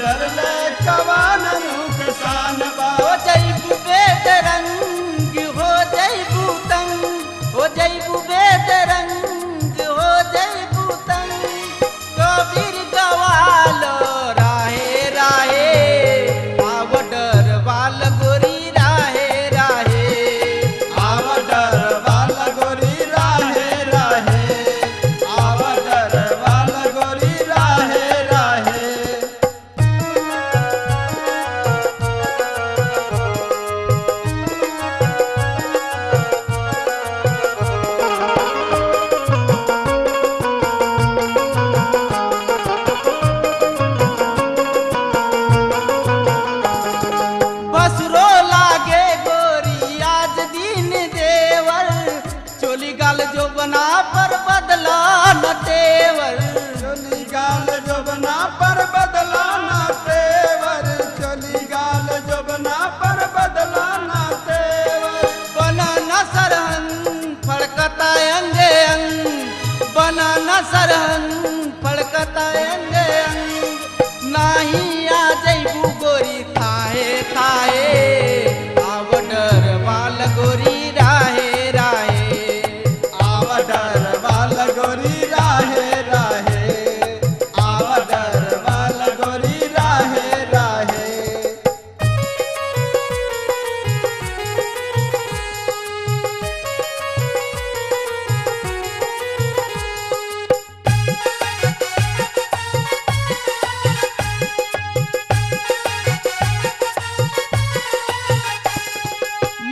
कर ले कवान नुकसान बा। हो जैबू बेदरंग हो जैबू तंग, हो जैबू बेदरंग हो जैबू तंग, कबीर गवालो राहे राहे, आव डरवाल गोरी राहे राहे, आव डरवाल गोरी राहे राहे, आव डरवाल गोरी राहे राहे। बसरो लागे गोरी आज दिन देवर, चोली गाल जो बना पर बदला न तेवर, चली गाल जोबना पर बदला ना तेवर, चली गाल जोबना पर बदला ना तेवर। बना न सरहन फड़कता अंगे अंग, बना न सरहन फड़कता अंगे अंग, नाही आ जैबू गोरी थाहे थाहे, आव डरवाल गोरी राहे राहे, आव डरवाल गोरी राहे राहे, आव डरवाल गोरी राहे राहे।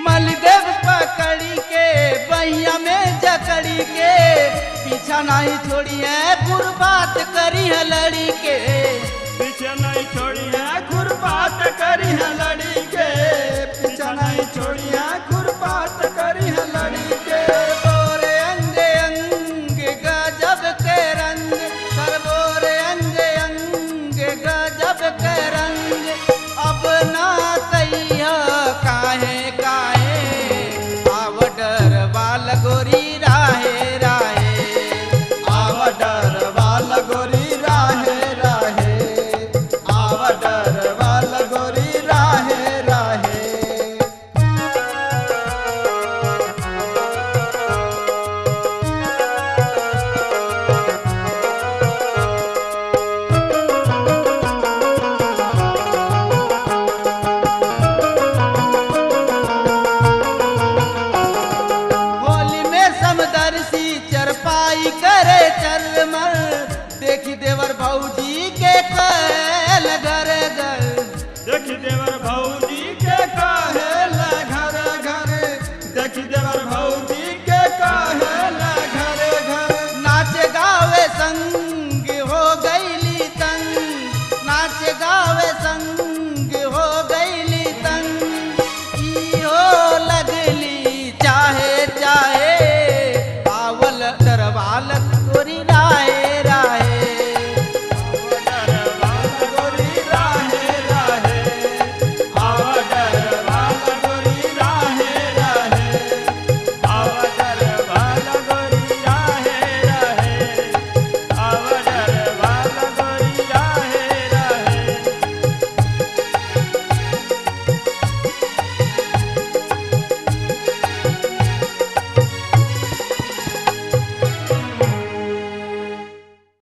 मलदेव पकड़ी के बहिया में जकड़ी के, पीछा नहीं छोड़ी है बुरबात करी है लड़ी के, पीछे नहीं छोड़ी है खुरपात करी है लड़ी के, पीछे नहीं छोड़ी है खुरपात करी है लड़ी के। बोरे अंगे अंग गजब के रंग, सरबोरे अंगे अंग गजब के रंग, अब ना कहिया काहे काहे, आव डरवाल गोरी राहे राहे, आव डरवाल गोरी राहे राहे, आव डरवाल गोरी राहे राहे। होली में समदर्शी चरपाई करे चरमर, देखी देवर भौजी के कैल घर घर, देखी देवर भौजी के कहे घर घर, देखी देवर भौजी